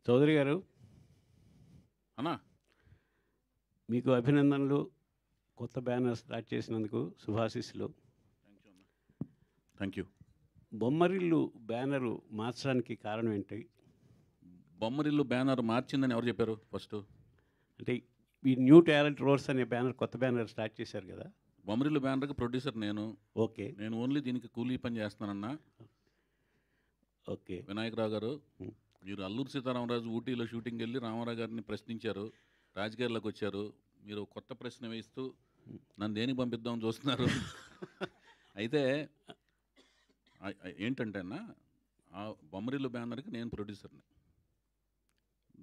చౌదరి గారు, అన్నా మీకు అభినందనలు. కొత్త బ్యానర్ స్టార్ట్ చేసినందుకు శుభాశీస్సులు. Thank you. బొమ్మరిల్లు బ్యానరు మార్చడానికి కారణం ఏంటి? బొమ్మరిల్లు బ్యానర్ మార్చిందని ఎవరు చెప్పారు ఫస్ట్? అంటే ఈ న్యూ టాలెంట్ రోడ్స్ అనే బ్యానర్, కొత్త బ్యానర్ స్టార్ట్ చేశారు కదా. బొమ్మరిల్లు బ్యానర్కి ప్రొడ్యూసర్ నేను. ఓకే నేను ఓన్లీ దీనికి కూలీ పని చేస్తానన్నా. ఓకే. వినాయకరావు గారు, మీరు అల్లూరు సీతారామరాజు ఊటీలో షూటింగ్కి వెళ్ళి రామారావు గారిని ప్రశ్నించారు, రాజకీయాల్లోకి వచ్చారు. మీరు కొత్త ప్రశ్న వేస్తూ నన్ను దేనికి పంపిద్దామని చూస్తున్నారు. అయితే ఏంటంటే అన్న, ఆ బొమ్మరిల్లు బ్యానర్కి నేను ప్రొడ్యూసర్ని,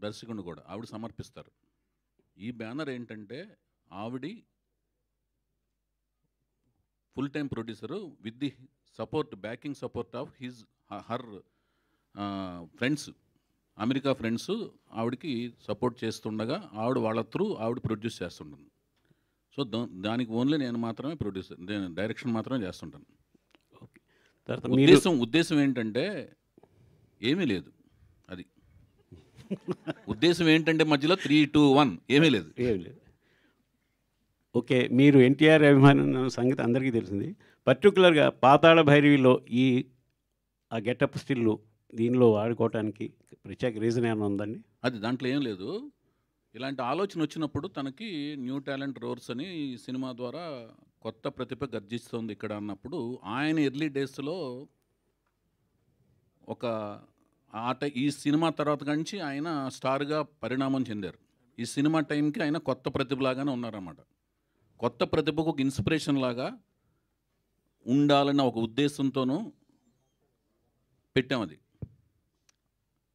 దర్శకుడిని కూడా. ఆవిడ సమర్పిస్తారు. ఈ బ్యానర్ ఏంటంటే ఆవిడ full time producer with the support, backing support of her friends, America friends ఆవిడకి సపోర్ట్ చేస్తుండగా ఆవిడ వాళ్ళ త్రూ ఆవిడ ప్రొడ్యూస్ చేస్తుంటుంది. సో దానికి ఓన్లీ నేను మాత్రమే ప్రొడ్యూసర్, నేను డైరెక్షన్ మాత్రమే చేస్తుంటాను. ఓకే. తర్వాత ఉద్దేశం ఏంటంటే ఏమీ లేదు. అది ఉద్దేశం ఏంటంటే మధ్యలో 3, 2, 1 ఏమీ లేదు. ఏం లేదు. ఓకే. మీరు ఎన్టీఆర్ అభిమానం సంగతి అందరికీ తెలిసింది. పర్టికులర్గా పాతాళ భైరవిలో ఆ గెటప్ స్టిల్లు దీనిలో వాడుకోవటానికి ప్రత్యేక రీజన్ ఏమైనా ఉందండి? అది దాంట్లో ఏం లేదు. ఇలాంటి ఆలోచన వచ్చినప్పుడు తనకి న్యూ టాలెంట్ రోర్స్ అని ఈ సినిమా ద్వారా కొత్త ప్రతిభ గర్జిస్తుంది ఇక్కడ అన్నప్పుడు, ఆయన ఎర్లీ డేస్లో ఒక ఈ సినిమా తర్వాత నుంచి ఆయన స్టార్గా పరిణామం చెందారు. ఈ సినిమా టైంకి ఆయన కొత్త ప్రతిభలాగానే ఉన్నారన్నమాట. కొత్త ప్రతిభకు ఒక ఇన్స్పిరేషన్ లాగా ఉండాలన్న ఒక ఉద్దేశంతోనూ పెట్టాం అది.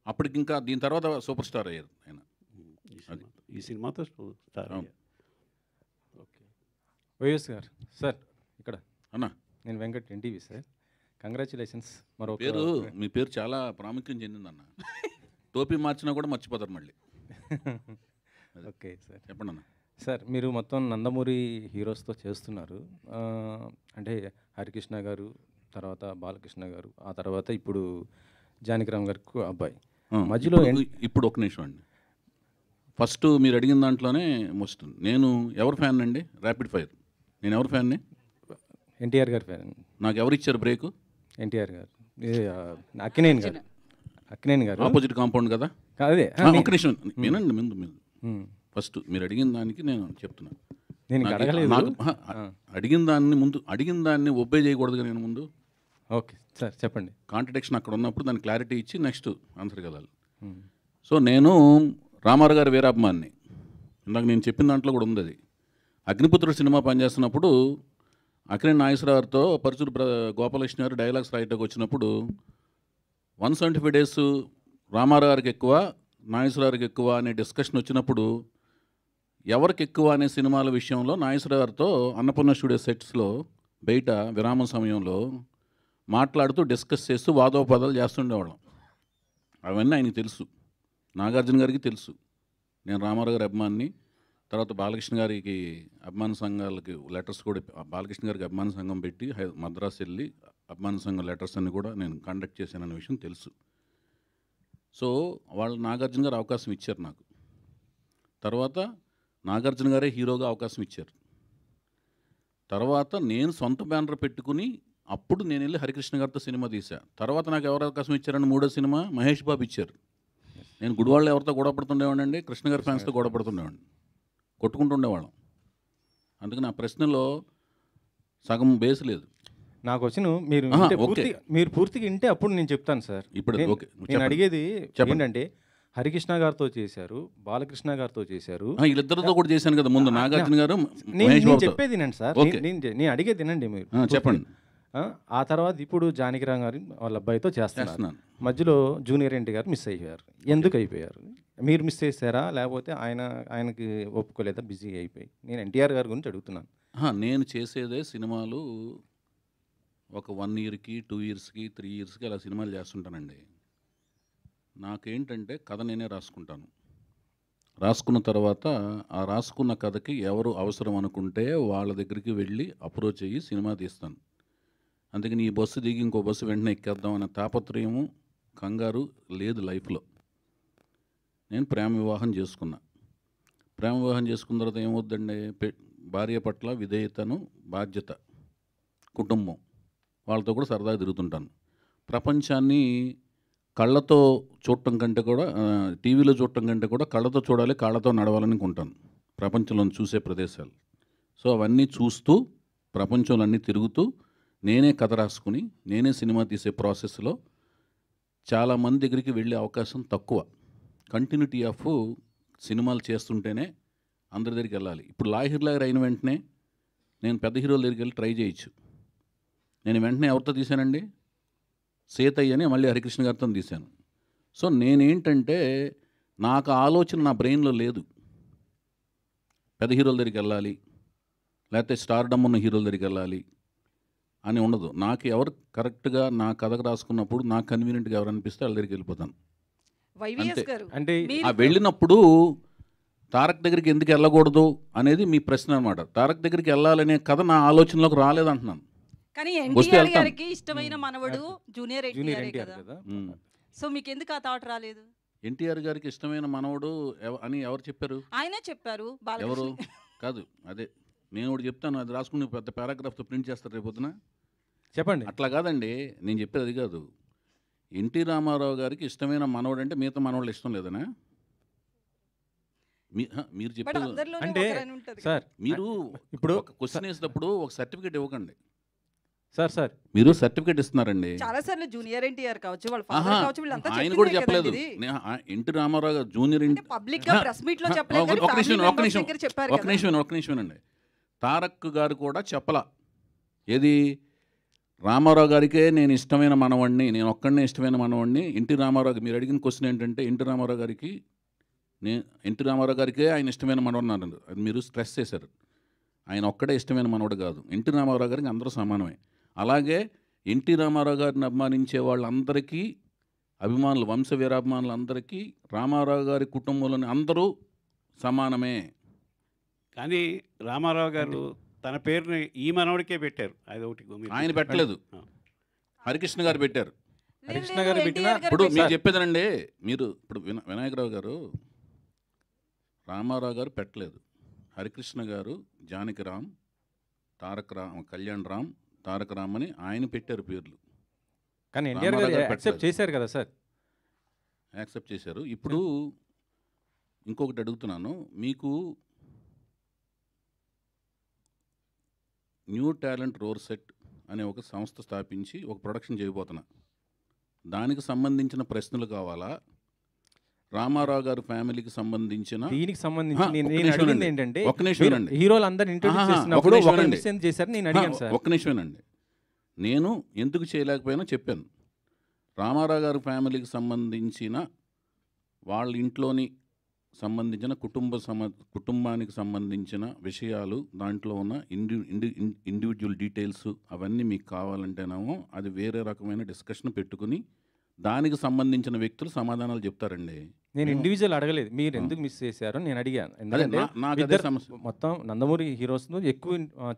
అప్పటికి ఇంకా దీని తర్వాత సూపర్ స్టార్ అయ్యారు ఆయన. ఈ సినిమాతో స్టార్. ఓకే. వైఎస్ గారు సార్, ఇక్కడ అన్నా, నేను వెంకట్, ఎన్టీవీ సార్. కంగ్రాచులేషన్స్. మరో పేరు, మీ పేరు చాలా ప్రాముఖ్యం చెందిందన్న. టోపీ మార్చినా కూడా మర్చిపోతారు మళ్ళీ. ఓకే సార్, చెప్పండి అన్న. సార్ మీరు మొత్తం నందమూరి హీరోస్తో చేస్తున్నారు. అంటే హరికృష్ణ గారు, తర్వాత బాలకృష్ణ గారు, ఆ తర్వాత ఇప్పుడు జానకిరామ్ గారికి అబ్బాయి మధ్యలో ఇప్పుడు ఒక నిమిషం అండి. ఫస్ట్ మీరు అడిగిన దాంట్లోనే మోస్ట్ నేను ఎవరు ఫ్యాన్ అండి? Rapid fire. నేను ఎవరు ఫ్యాన్ని? ఎన్టీఆర్ గారి ఫ్యాన్. నాకు ఎవరు ఇచ్చారు బ్రేక్? ఎన్టీఆర్ గారు. అక్కినేని గారు. అక్కినేని గారు ఆపోజిట్ కాంపౌండ్ కదా. అదే ఒక నిమిషం వినండి. ముందు ఫస్ట్ మీరు అడిగిన దానికి నేను చెప్తున్నాను. నేను అడిగిన దాన్ని ఒబ్బే చేయకూడదుగా నేను ముందు. ఓకే సార్, చెప్పండి. కాంట్రడిక్షన్ అక్కడ ఉన్నప్పుడు దాన్ని క్లారిటీ ఇచ్చి నెక్స్ట్ ఆన్సర్కి వెళ్ళాలి. సో నేను రామారావు గారి వీరాభిమాన్ని. ఇందాక నేను చెప్పిన దాంట్లో కూడా ఉంది అది. అగ్నిపుత్రుడు సినిమా పనిచేస్తున్నప్పుడు అక్కినేని నాగేశ్వరరావుతో పరుచూరు గోపాలకృష్ణ గారు డైలాగ్స్ రాయటకు వచ్చినప్పుడు 175 days రామారావు గారికి ఎక్కువ, నాగేశ్వరరావు గారికి ఎక్కువ అనే డిస్కషన్ వచ్చినప్పుడు ఎవరికి ఎక్కువ అనే సినిమాల విషయంలో నాగేశ్వరరావు గారితో అన్నపూర్ణ స్టూడియో సెట్స్లో బయట విరామం సమయంలో మాట్లాడుతూ డిస్కస్ చేస్తూ వాదోపదాలు చేస్తుండేవాళ్ళం. అవన్నీ ఆయనకి తెలుసు, నాగార్జున గారికి తెలుసు. నేను రామారావు గారి అభిమాన్ని. తర్వాత బాలకృష్ణ గారికి అభిమాన సంఘాలకి లెటర్స్ కూడా, బాలకృష్ణ గారికి అభిమాన సంఘం పెట్టి మద్రాసు వెళ్ళి అభిమాన సంఘం లెటర్స్ అన్ని కూడా నేను కండక్ట్ చేశానన్న విషయం తెలుసు. సో వాళ్ళు నాగార్జున గారు అవకాశం ఇచ్చారు నాకు. తర్వాత నాగార్జున గారే హీరోగా అవకాశం ఇచ్చారు. తర్వాత నేను సొంత బ్యానర్ పెట్టుకుని అప్పుడు నేను వెళ్ళి హరికృష్ణ గారితో సినిమా తీసా. తర్వాత నాకు ఎవరు అవకాశం ఇచ్చారని మూడో సినిమా మహేష్ బాబు ఇచ్చారు. నేను గుడివాళ్ళు ఎవరితో గొడవ పడుతుండేవాడిని, కృష్ణ గారి ఫ్యాన్స్తో గొడవ పడుతుండేవాడిని, కొట్టుకుంటుండేవాళ్ళం. అందుకని ఆ ప్రశ్నలో సగం బేస్ లేదు. నాకు వచ్చిన మీరు పూర్తిగా వింటే అప్పుడు నేను చెప్తాను సార్. ఇప్పుడు నేను అడిగేది ఏంటంటే, హరికృష్ణ గారితో చేశారు, బాలకృష్ణ గారితో చేశారు, వీళ్ళిద్దరితో కూడా చేశాను కదా ముందు, నాగార్జున గారు. నేను చెప్పేది వినండి సార్, నేను అడిగేది వినండి మీరు. చెప్పండి. ఆ తర్వాత ఇప్పుడు జానకిరామ్ గారు వాళ్ళ అబ్బాయితో చేస్తున్నాను. మధ్యలో జూనియర్ ఎన్టీ గారు మిస్ అయిపోయారు. ఎందుకు అయిపోయారు? మీరు మిస్ చేశారా, లేకపోతే ఆయనకి ఒప్పుకోలేదా, బిజీ అయిపోయి? నేను ఎన్టీఆర్ గారి గురించి అడుగుతున్నాను. నేను చేసేదే సినిమాలు ఒక 1 yearకి 2 yearsకి 3 yearsకి అలా సినిమాలు చేస్తుంటానండి. నాకేంటంటే కథ నేనే రాసుకుంటాను. రాసుకున్న తర్వాత ఆ రాసుకున్న కథకి ఎవరు అవసరం అనుకుంటే వాళ్ళ దగ్గరికి వెళ్ళి అప్రోచ్ అయ్యి సినిమా తీస్తాను. అందుకని ఈ బస్సు దిగి ఇంకో బస్సు వెంటనే ఎక్కేద్దాం అనే తాపత్రయము, కంగారు లేదు లైఫ్లో. నేను ప్రేమ వివాహం చేసుకున్నా. ప్రేమ వివాహం చేసుకున్న తర్వాత ఏమవుద్దండి, భార్య పట్ల విధేయతను, బాధ్యత, కుటుంబం, వాళ్ళతో కూడా సరదాగా తిరుగుతుంటాను. ప్రపంచాన్ని కళ్ళతో చూడటం కంటే కూడా టీవీలో చూడటం కంటే కూడా కళ్ళతో చూడాలి, కాళ్ళతో నడవాలని అనుకుంటాను ప్రపంచంలో చూసే ప్రదేశాలు. సో అవన్నీ చూస్తూ ప్రపంచంలో అన్నీ తిరుగుతూ నేనే కథ రాసుకుని నేనే సినిమా తీసే ప్రాసెస్లో చాలామంది దగ్గరికి వెళ్ళే అవకాశం తక్కువ. కంటిన్యూటీ ఆఫ్ సినిమాలు చేస్తుంటేనే అందరి దగ్గరికి వెళ్ళాలి. ఇప్పుడు లాహిర్లాగర్ అయిన వెంటనే నేను పెద్ద హీరోల దగ్గరికి వెళ్ళి ట్రై చేయొచ్చు. నేను వెంటనే ఎవరితో తీశానండి, సేతయ్య అని మళ్ళీ హరికృష్ణ గారితో తీశాను. సో నేనేంటంటే నాకు ఆలోచన నా బ్రెయిన్లో లేదు, పెద్ద హీరోల దగ్గరికి వెళ్ళాలి లేకపోతే స్టార్డమ్ ఉన్న హీరోల దగ్గరికి వెళ్ళాలి అని ఉండదు. నాకు ఎవరు కరెక్ట్గా నా కథకు రాసుకున్నప్పుడు నాకు కన్వీనియంట్గా ఎవరు అనిపిస్తే వాళ్ళ దగ్గరికి వెళ్ళిపోతాను. అంటే ఆ వెళ్ళినప్పుడు తారక్ దగ్గరికి ఎందుకు వెళ్ళకూడదు అనేది మీ ప్రశ్న అనమాట. తారక్ దగ్గరికి వెళ్ళాలనే కథ నా ఆలోచనలోకి రాలేదంటున్నాను. కానీ ఎన్టీఆర్ గారికి ఇష్టమైన మనవడు జూనియర్ ఎన్టీఆర్ కదా, సో మీకు ఎందుకు ఆ థాట్ రాలేదు? ఎన్టీఆర్ గారికి ఇష్టమైన మనవడు అని ఎవరు చెప్పారు? ఆయనే చెప్పారు. ఎవరు కాదు, అదే నేను ఒకటి చెప్తాను, అది రాసుకుని పెద్ద పారాగ్రాఫ్తో ప్రింట్ చేస్తారు రేపు పొద్దున. చెప్పండి. అట్లా కాదండి, నేను చెప్పేది అది కాదు. ఎన్టీ రామారావు గారికి ఇష్టమైన మనవడు అంటే మిగతా మనవాళ్ళు ఇష్టం లేదనా? మీరు చెప్పేది అంటే సార్, మీరు ఇప్పుడు ఒక క్వశ్చన్ వేసినప్పుడు ఒక సర్టిఫికేట్ ఇవ్వకండి సార్ మీరు సర్టిఫికేట్ ఇస్తున్నారండి. చాలా సార్లు జూనియర్ ఎన్టీఆర్ కావచ్చు, వాళ్ళ ఫాదర్ కావచ్చు, వీళ్ళంతా ఆయన కూడా చెప్పలేదు. ఎన్టీ రామారావు గారు జూనియర్ పబ్లిక్ గా ప్రెస్ మీట్ లో చెప్పలేదు, ఒక నిమిషం అండి. తారక్ గారు కూడా చెప్పలా. ఏది, రామారావు గారికే నేను ఇష్టమైన మనవాడిని, నేను ఒక్కడనే ఇష్టమైన మనవాడిని. ఎన్టీ రామారావు, మీరు అడిగిన క్వశ్చన్ ఏంటంటే ఎన్టీ రామారావు గారికే ఆయన ఇష్టమైన మనవాడు అన్నారు. అది మీరు స్ట్రెస్ చేశారు. ఆయన ఒక్కడే ఇష్టమైన మనవాడు కాదు, ఎన్టీ రామారావు గారికి అందరూ సమానమే. అలాగే ఎన్టీ రామారావు గారిని అభిమానించే వాళ్ళందరికీ, అభిమానులు, వంశ వీరాభిమానులందరికీ రామారావు గారి కుటుంబంలోని అందరూ సమానమే. కానీ రామారావు గారు తన పేరుని ఈ మనవడికే పెట్టారు. అది ఒకటి ఆయన పెట్టలేదు, హరికృష్ణ గారు పెట్టారు. హరికృష్ణ గారు పెట్టినా ఇప్పుడు మీరు చెప్పేదనండి, మీరు ఇప్పుడు వినాయకరావు గారు రామారావు గారు పెట్టలేదు, హరికృష్ణ గారు, జానకిరామ్, కళ్యాణ్ రామ్, తారక రామ్ అని ఆయన పెట్టారు పేర్లు. కానీ ఎన్టీఆర్ గారు యాక్సెప్ట్ చేశారు కదా సార్? యాక్సెప్ట్ చేశారు. ఇప్పుడు ఇంకొకటి అడుగుతున్నాను, మీకు న్యూ టాలెంట్ రోర్ సెట్ అనే ఒక సంస్థ స్థాపించి ఒక ప్రొడక్షన్ చేయబోతున్నా. దానికి సంబంధించిన ప్రశ్నలు కావాలా, రామారావు గారి ఫ్యామిలీకి సంబంధించిన దీనికి సంబంధించి నేను అడిగింది ఏంటంటే, ఒక్క నిమిషం అండి, హీరోలు అందరూ ఇంట్రొడ్యూస్ చేసినప్పుడు ఒక నిమిషం చేశారు, నేను అడిగాను సార్. ఒక్క నిమిషమేనండి, నేను ఎందుకు చేయలేకపోయినా చెప్పాను. రామారావు గారి ఫ్యామిలీకి సంబంధించిన వాళ్ళ ఇంట్లోని సంబంధించిన కుటుంబానికి సంబంధించిన విషయాలు, దాంట్లో ఉన్న ఇండివిజువల్ డీటెయిల్స్ అవన్నీ మీకు కావాలంటేనేమో అది వేరే రకమైన డిస్కషన్ పెట్టుకుని దానికి సంబంధించిన వ్యక్తులు సమాధానాలు చెప్తారండి. నేను ఇండివిజువల్ అడగలేదు, మీరు ఎందుకు మిస్ చేశారో నేను అడిగాను. ఎందుకంటే మొత్తం నందమూరి హీరోస్ ఎక్కువ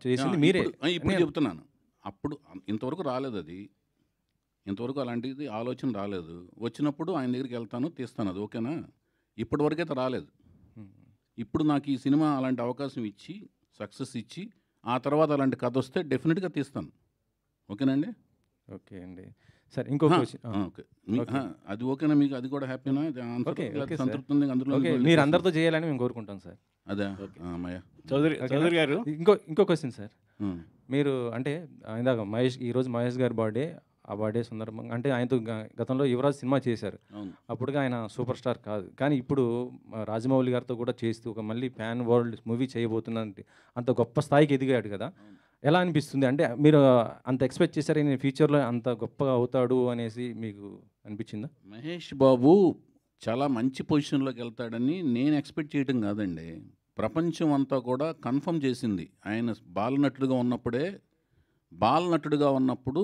చేసింది మీరే. ఇప్పుడు చెప్తున్నాను, అప్పుడు ఇంతవరకు రాలేదు, అది ఇంతవరకు అలాంటిది ఆలోచన రాలేదు. వచ్చినప్పుడు ఆయన దగ్గరికి వెళ్తాను, తీస్తాను, అది ఓకేనా? ఇప్పటివరకైతే రాలేదు. ఇప్పుడు నాకు ఈ సినిమా అలాంటి అవకాశం ఇచ్చి సక్సెస్ ఇచ్చి ఆ తర్వాత అలాంటి కథ వస్తే డెఫినెట్గా తీస్తాను. ఓకేనండి? ఓకే అండి. సరే, ఇంకో ఓకే, అది ఓకేనా మీకు? అది కూడా హ్యాపీనా? సంతృప్తి ఉంది అందులో? మీరు అందరితో చేయాలని మేము కోరుకుంటాం సార్. అదే చౌదరి గారు, ఇంకో క్వశ్చన్ సార్. మీరు అంటే ఇందాక ఈరోజు మహేష్ గారి బర్త్డే, ఆ బర్త్డే సందర్భంగా అంటే ఆయనతో గతంలో యువరాజ్ సినిమా చేశారు, అప్పుడుగా ఆయన సూపర్ స్టార్ కాదు. కానీ ఇప్పుడు రాజమౌళి గారితో కూడా చేస్తూ ఒక మళ్ళీ ప్యాన్ వరల్డ్ మూవీ చేయబోతున్నంటే అంత గొప్ప స్థాయికి ఎదిగాడు కదా, ఎలా అనిపిస్తుంది? అంటే మీరు అంత ఎక్స్పెక్ట్ చేశారు నేను ఫ్యూచర్లో అంత గొప్పగా అవుతాడు అనేసి మీకు అనిపించిందా? మహేష్ బాబు చాలా మంచి పొజిషన్లోకి వెళ్తాడని నేను ఎక్స్పెక్ట్ చేయడం కాదండి, ప్రపంచం అంతా కూడా కన్ఫర్మ్ చేసింది. ఆయన బాలనటుడుగా ఉన్నప్పుడు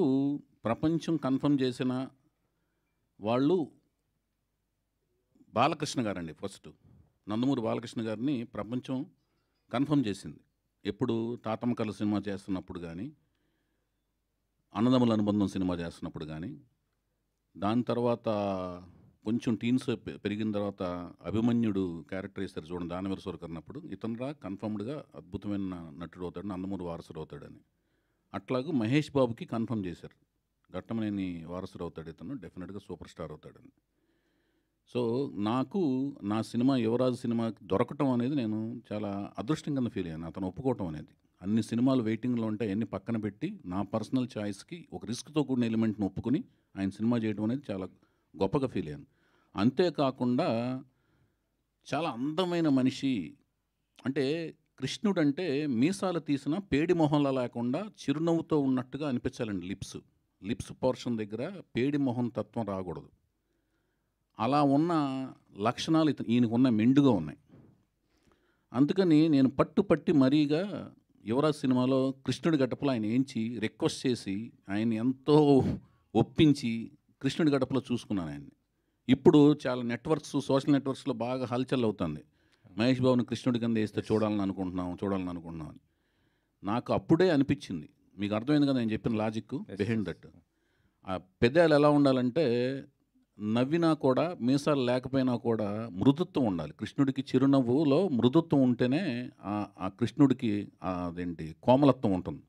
ప్రపంచం కన్ఫర్మ్ చేసిన వాళ్ళు బాలకృష్ణ గారండి. ఫస్ట్ నందమూరి బాలకృష్ణ గారిని ప్రపంచం కన్ఫర్మ్ చేసింది. ఎప్పుడు తాతమ్మ కళ సినిమా చేస్తున్నప్పుడు కానీ, అన్నదమ్ముల అనుబంధం సినిమా చేస్తున్నప్పుడు కానీ, దాని తర్వాత కొంచెం టీన్స్ పెరిగిన తర్వాత అభిమన్యుడు క్యారెక్టర్ వేస్తారు చూడండి దానవీర సూరకర్ణ అప్పుడు ఇతనురా కన్ఫర్మ్డ్గా అద్భుతమైన నటుడు అవుతాడు, నందమూరి వారసుడు అవుతాడని. అట్లాగూ మహేష్ బాబుకి కన్ఫర్మ్ చేశారు, ఘట్టమనేని వారసుడు అవుతాడు ఇతను, డెఫినెట్గా సూపర్ స్టార్ అవుతాడని. సో నాకు నా సినిమా యువరాజు సినిమా దొరకటం అనేది నేను చాలా అదృష్టంగా ఫీల్ అయ్యాను. అతను ఒప్పుకోవటం అనేది, అన్ని సినిమాలు వెయిటింగ్లో ఉంటాయి అన్ని పక్కన పెట్టి నా పర్సనల్ చాయిస్కి ఒక రిస్క్తో కూడిన ఎలిమెంట్ని ఒప్పుకుని ఆయన సినిమా చేయడం అనేది చాలా గొప్పగా ఫీల్ అయ్యాను. అంతేకాకుండా చాలా అందమైన మనిషి, అంటే కృష్ణుడు అంటే మీసాలు తీసిన పేడి మొహంలా లేకుండా చిరునవ్వుతో ఉన్నట్టుగా అనిపించాలండి. లిప్స్ పోర్షన్ దగ్గర పేడి మొహం తత్వం రాకూడదు. అలా ఉన్న లక్షణాలు ఈయనకున్న మెండుగా ఉన్నాయి. అందుకని నేను పట్టి మరీగా యువరాజ్ సినిమాలో కృష్ణుడి గడపలో ఆయన ఏంచి రిక్వెస్ట్ చేసి ఆయన ఎంతో ఒప్పించి కృష్ణుడి గడపలో చూసుకున్నాను ఆయన్ని. ఇప్పుడు చాలా సోషల్ నెట్వర్క్స్లో బాగా హల్చల్ అవుతుంది, మహేష్ బాబుని కృష్ణుడి కింద వేస్తే చూడాలని అనుకుంటున్నాం అని. నాకు అప్పుడే అనిపించింది, మీకు అర్థమైంది కదా నేను చెప్పిన లాజిక్ బిహైండ్ దట్. ఆ పెదాలు ఎలా ఉండాలంటే నవ్వినా కూడా మీసాలు లేకపోయినా కూడా మృదుత్వం ఉండాలి. కృష్ణుడికి చిరునవ్వులో మృదుత్వం ఉంటేనే ఆ కృష్ణుడికి అదేంటి కోమలత్వం ఉంటుంది,